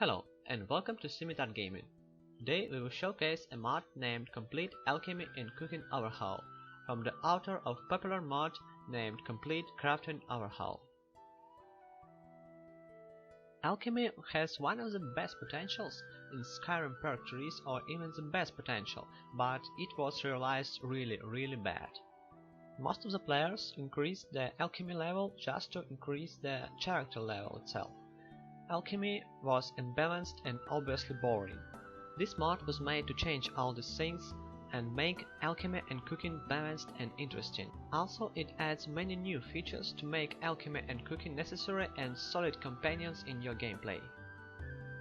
Hello and welcome to Scimitar Gaming. Today we will showcase a mod named Complete Alchemy and Cooking Overhaul from the author of popular mod named Complete Crafting Overhaul. Alchemy has one of the best potentials in Skyrim perk trees, or even the best potential, but it was realized really bad. Most of the players increased the alchemy level just to increase the character level itself. Alchemy was unbalanced and obviously boring. This mod was made to change all these things and make alchemy and cooking balanced and interesting. Also, it adds many new features to make alchemy and cooking necessary and solid companions in your gameplay.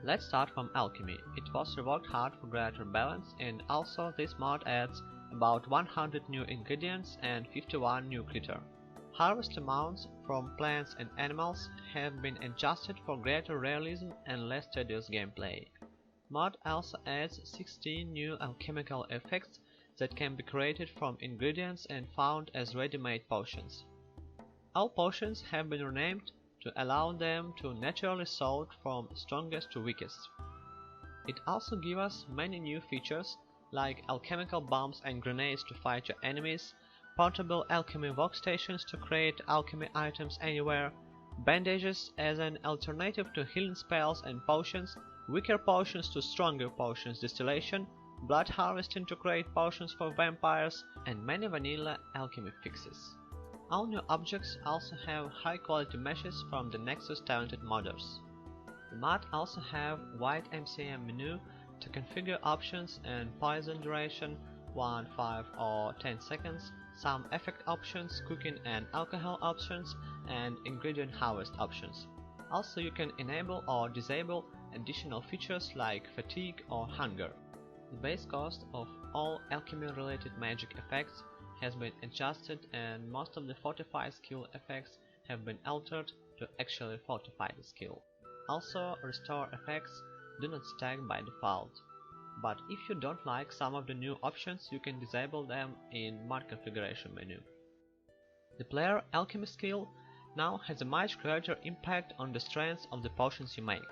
Let's start from alchemy. It was reworked hard for greater balance, and also this mod adds about 100 new ingredients and 51 new critter. Harvest amounts from plants and animals have been adjusted for greater realism and less tedious gameplay. Mod also adds 16 new alchemical effects that can be created from ingredients and found as ready-made potions. All potions have been renamed to allow them to naturally sort from strongest to weakest. It also gives us many new features like alchemical bombs and grenades to fight your enemies, portable alchemy workstations to create alchemy items anywhere, bandages as an alternative to healing spells and potions, weaker potions to stronger potions distillation, blood harvesting to create potions for vampires, and many vanilla alchemy fixes. All new objects also have high quality meshes from the Nexus talented modders. The mod also have wide MCM menu to configure options and poison duration 1, 5 or 10 seconds, some effect options, cooking and alcohol options, and ingredient harvest options. Also, you can enable or disable additional features like fatigue or hunger. The base cost of all alchemy related magic effects has been adjusted, and most of the fortify skill effects have been altered to actually fortify the skill. Also, restore effects do not stack by default, but if you don't like some of the new options, you can disable them in mod configuration menu. The player alchemy skill now has a much greater impact on the strength of the potions you make.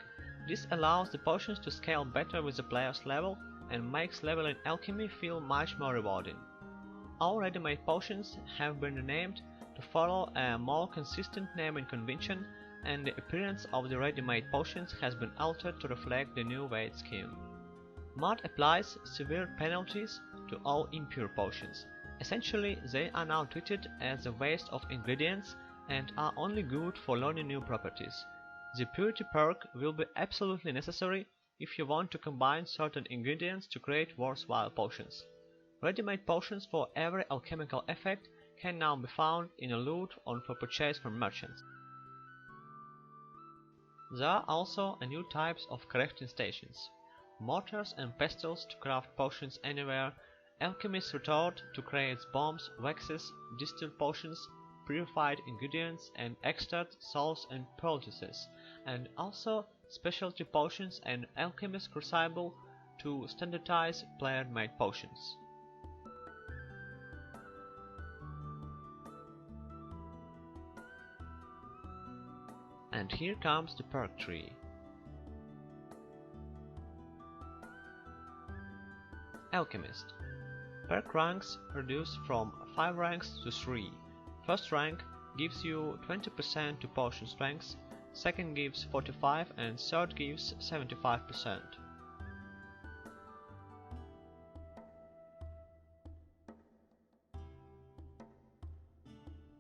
This allows the potions to scale better with the player's level and makes leveling alchemy feel much more rewarding. All ready-made potions have been renamed to follow a more consistent naming convention, and the appearance of the ready-made potions has been altered to reflect the new weight scheme. Mod applies severe penalties to all impure potions. Essentially, they are now treated as a waste of ingredients and are only good for learning new properties. The purity perk will be absolutely necessary if you want to combine certain ingredients to create worthwhile potions. Ready-made potions for every alchemical effect can now be found in a loot or for purchase from merchants. There are also new types of crafting stations: mortars and pestles to craft potions anywhere, alchemist retort to create bombs, waxes, distilled potions, purified ingredients and extract, salts and poultices, and also specialty potions and alchemist crucible to standardize player-made potions. And here comes the perk tree. Alchemist. Perk ranks reduced from 5 ranks to 3. First rank gives you 20% to potion strength, second gives 45% and third gives 75%.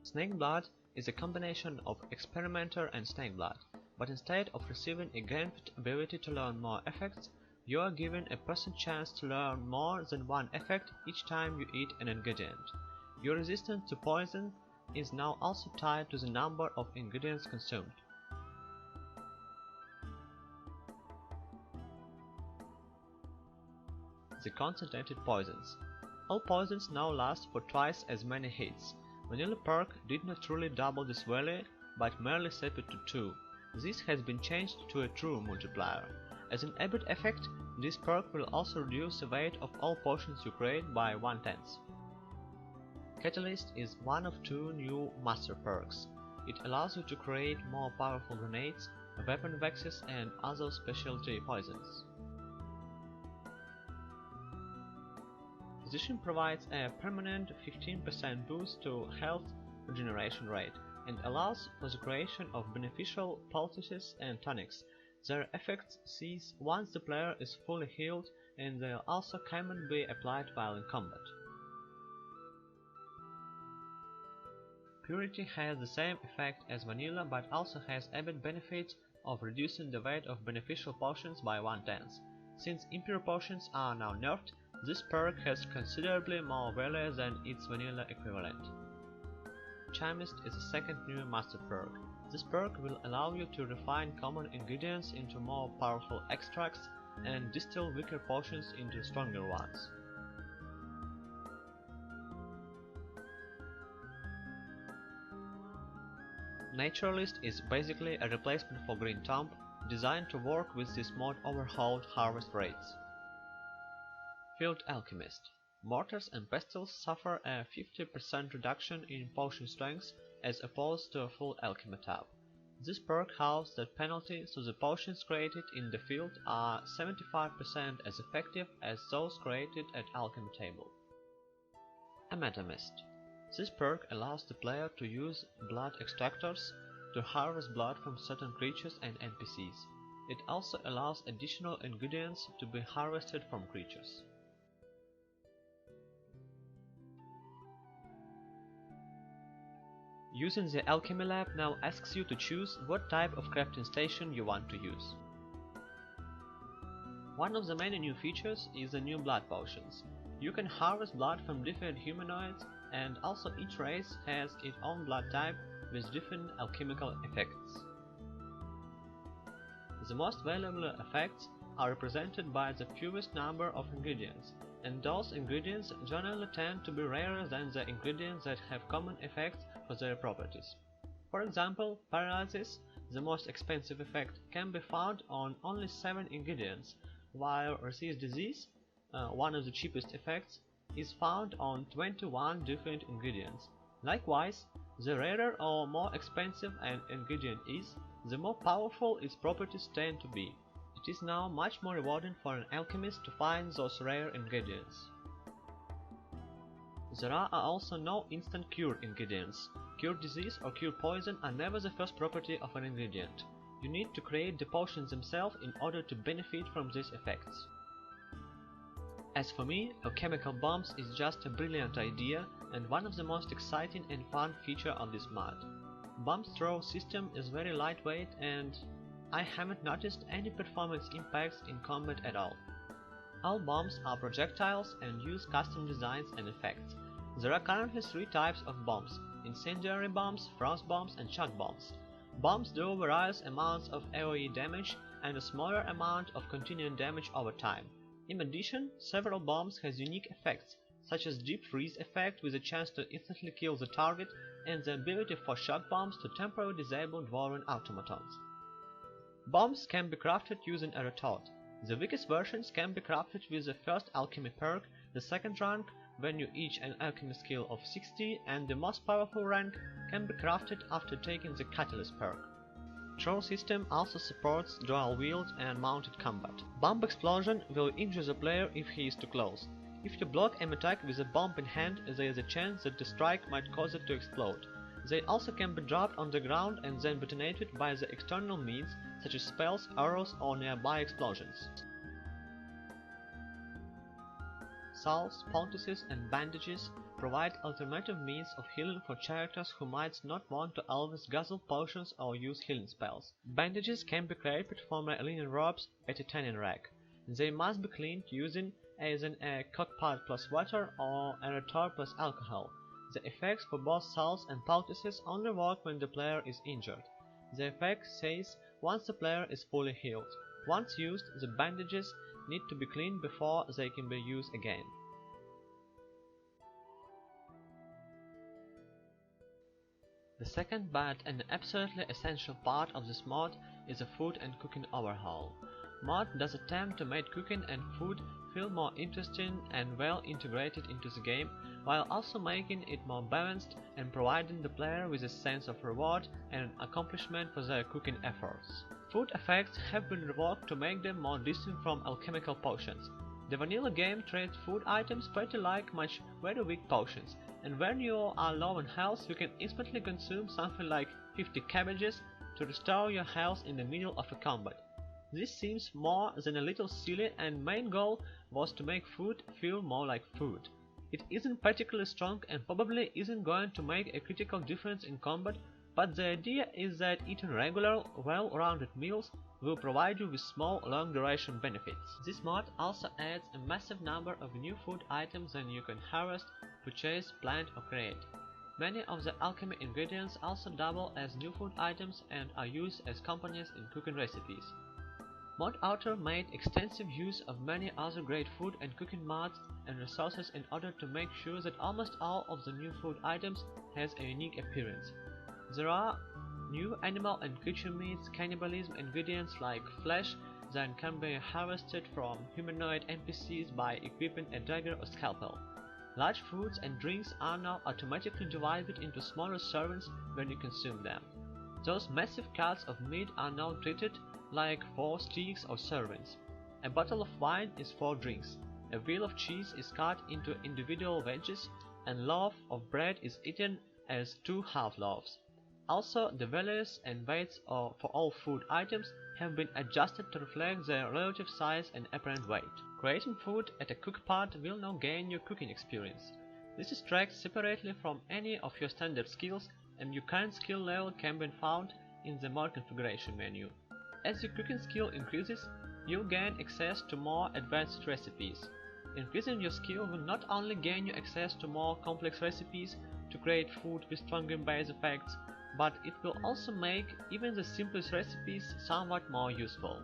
Snake blood is a combination of experimenter and snake blood, but instead of receiving a granted ability to learn more effects, you are given a % chance to learn more than one effect each time you eat an ingredient. Your resistance to poison is now also tied to the number of ingredients consumed. The concentrated poisons. All poisons now last for twice as many hits. Vanilla perk did not truly double this value, but merely set it to 2. This has been changed to a true multiplier. As an added effect, this perk will also reduce the weight of all potions you create by 1/10. Catalyst is one of 2 new master perks. It allows you to create more powerful grenades, weapon vexes and other specialty poisons. Physician provides a permanent 15% boost to health regeneration rate and allows for the creation of beneficial poultices and tonics. Their effects cease once the player is fully healed, and they also cannot be applied while in combat. Purity has the same effect as vanilla, but also has added benefit of reducing the weight of beneficial potions by 1/10. Since impure potions are now nerfed, this perk has considerably more value than its vanilla equivalent. Chemist is a second new master perk. This perk will allow you to refine common ingredients into more powerful extracts and distill weaker potions into stronger ones. Naturalist is basically a replacement for Green Thumb, designed to work with this mod overhauled harvest rates. Field Alchemist. Mortars and pestles suffer a 50% reduction in potion strength as opposed to a full alchemy tab. This perk halves that penalty, so the potions created in the field are 75% as effective as those created at alchemy table. Anatomist. This perk allows the player to use blood extractors to harvest blood from certain creatures and NPCs. It also allows additional ingredients to be harvested from creatures. Using the Alchemy Lab now asks you to choose what type of crafting station you want to use. One of the many new features is the new blood potions. You can harvest blood from different humanoids, and also each race has its own blood type with different alchemical effects. The most valuable effects are represented by the fewest number of ingredients, and those ingredients generally tend to be rarer than the ingredients that have common effects for their properties. For example, paralysis, the most expensive effect, can be found on only 7 ingredients, while resist disease, one of the cheapest effects, is found on 21 different ingredients. Likewise, the rarer or more expensive an ingredient is, the more powerful its properties tend to be. It is now much more rewarding for an alchemist to find those rare ingredients. There are also no instant cure ingredients. Cure disease or cure poison are never the first property of an ingredient. You need to create the potions themselves in order to benefit from these effects. As for me, alchemical bombs is just a brilliant idea and one of the most exciting and fun features of this mod. Bomb's throw system is very lightweight, and I haven't noticed any performance impacts in combat at all. All bombs are projectiles and use custom designs and effects. There are currently 3 types of bombs: incendiary bombs, frost bombs and shock bombs. Bombs do various amounts of AoE damage and a smaller amount of continuing damage over time. In addition, several bombs has unique effects, such as deep freeze effect with a chance to instantly kill the target and the ability for shock bombs to temporarily disable dwarven automatons. Bombs can be crafted using a retort. The weakest versions can be crafted with the first alchemy perk, the second rank when you each an alchemy skill of 60, and the most powerful rank can be crafted after taking the catalyst perk. Throw system also supports dual wield and mounted combat. Bomb explosion will injure the player if he is too close. If you block an attack with a bomb in hand, there is a chance that the strike might cause it to explode. They also can be dropped on the ground and then detonated by the external means, such as spells, arrows or nearby explosions. Salves, poultices and bandages provide alternative means of healing for characters who might not want to always guzzle potions or use healing spells. Bandages can be created from a linen robes at a tanning rack. They must be cleaned using either a cockpad plus water or a retort plus alcohol. The effects for both salves and poultices only work when the player is injured. The effect says once the player is fully healed. Once used, the bandages need to be cleaned before they can be used again. The second but an absolutely essential part of this mod is a food and cooking overhaul. Mod does attempt to make cooking and food feel more interesting and well integrated into the game, while also making it more balanced and providing the player with a sense of reward and accomplishment for their cooking efforts. Food effects have been reworked to make them more distinct from alchemical potions. The vanilla game treats food items pretty like much very weak potions, and when you are low on health you can instantly consume something like 50 cabbages to restore your health in the middle of a combat. This seems more than a little silly, and main goal was to make food feel more like food. It isn't particularly strong and probably isn't going to make a critical difference in combat, but the idea is that eating regular, well-rounded meals will provide you with small, long-duration benefits. This mod also adds a massive number of new food items that you can harvest, purchase, plant or create. Many of the alchemy ingredients also double as new food items and are used as components in cooking recipes. Mod Author made extensive use of many other great food and cooking mods and resources in order to make sure that almost all of the new food items has a unique appearance. There are new animal and creature meats, cannibalism ingredients like flesh that can be harvested from humanoid NPCs by equipping a dagger or scalpel. Large foods and drinks are now automatically divided into smaller servings when you consume them. Those massive cuts of meat are now treated like 4 steaks or servings. A bottle of wine is 4 drinks. A wheel of cheese is cut into individual wedges, and loaf of bread is eaten as 2 half loaves. Also, the values and weights for all food items have been adjusted to reflect their relative size and apparent weight. Creating food at a cookpot will now gain your cooking experience. This is tracked separately from any of your standard skills, and your current skill level can be found in the mod configuration menu. As your cooking skill increases, you'll gain access to more advanced recipes. Increasing your skill will not only gain you access to more complex recipes to create food with stronger base effects, but it will also make even the simplest recipes somewhat more useful.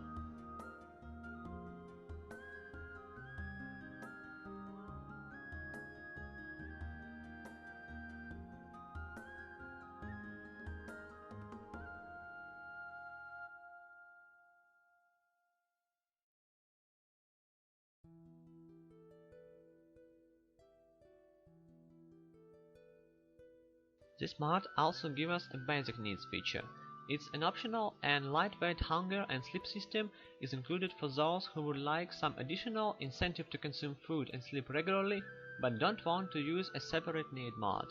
This mod also gives us a basic needs feature. It's an optional and lightweight hunger and sleep system is included for those who would like some additional incentive to consume food and sleep regularly, but don't want to use a separate need mod.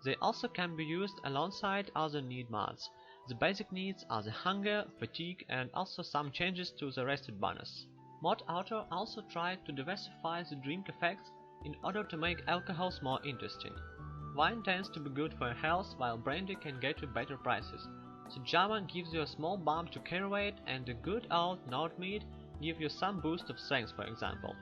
They also can be used alongside other need mods. The basic needs are the hunger, fatigue, and also some changes to the rested bonus. Mod Author also tried to diversify the drink effects in order to make alcohols more interesting. Wine tends to be good for your health, while brandy can get you better prices. So Java gives you a small bump to carry weight, and the good old Nord mead gives you some boost of strength, for example.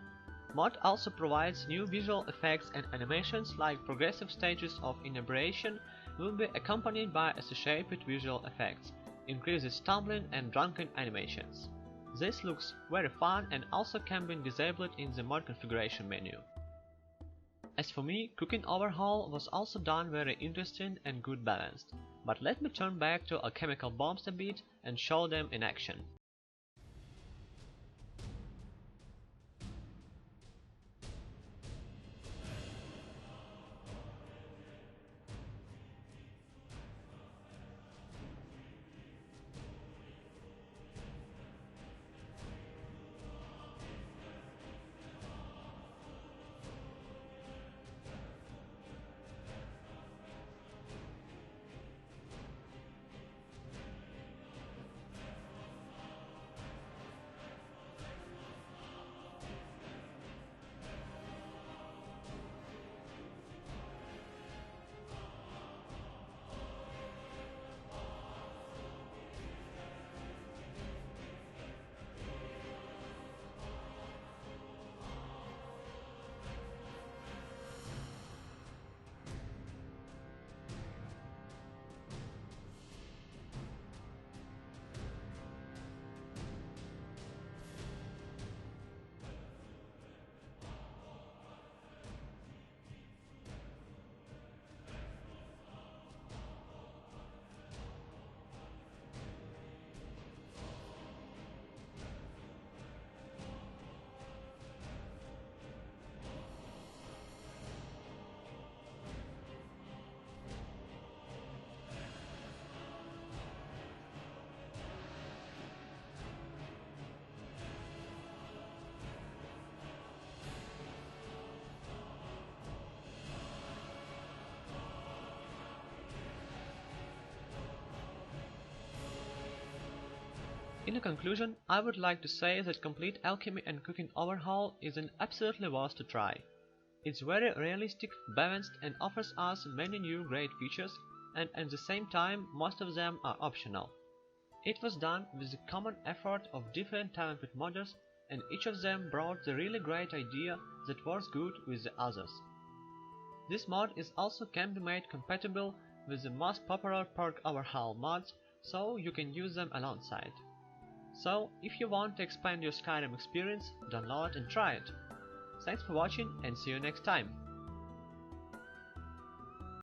Mod also provides new visual effects and animations, like progressive stages of inebriation will be accompanied by associated visual effects, increases stumbling and drunken animations. This looks very fun and also can be disabled in the mod configuration menu. As for me, Cooking Overhaul was also done very interesting and good balanced, but let me turn back to alchemical bombs a bit and show them in action. In a conclusion, I would like to say that complete Alchemy and Cooking Overhaul is an absolutely worth to try. It's very realistic, balanced, and offers us many new great features, and at the same time most of them are optional. It was done with the common effort of different talented modders, and each of them brought the really great idea that works good with the others. This mod is also can be made compatible with the most popular perk overhaul mods, so you can use them alongside. So, if you want to expand your Skyrim experience, download and try it. Thanks for watching and see you next time.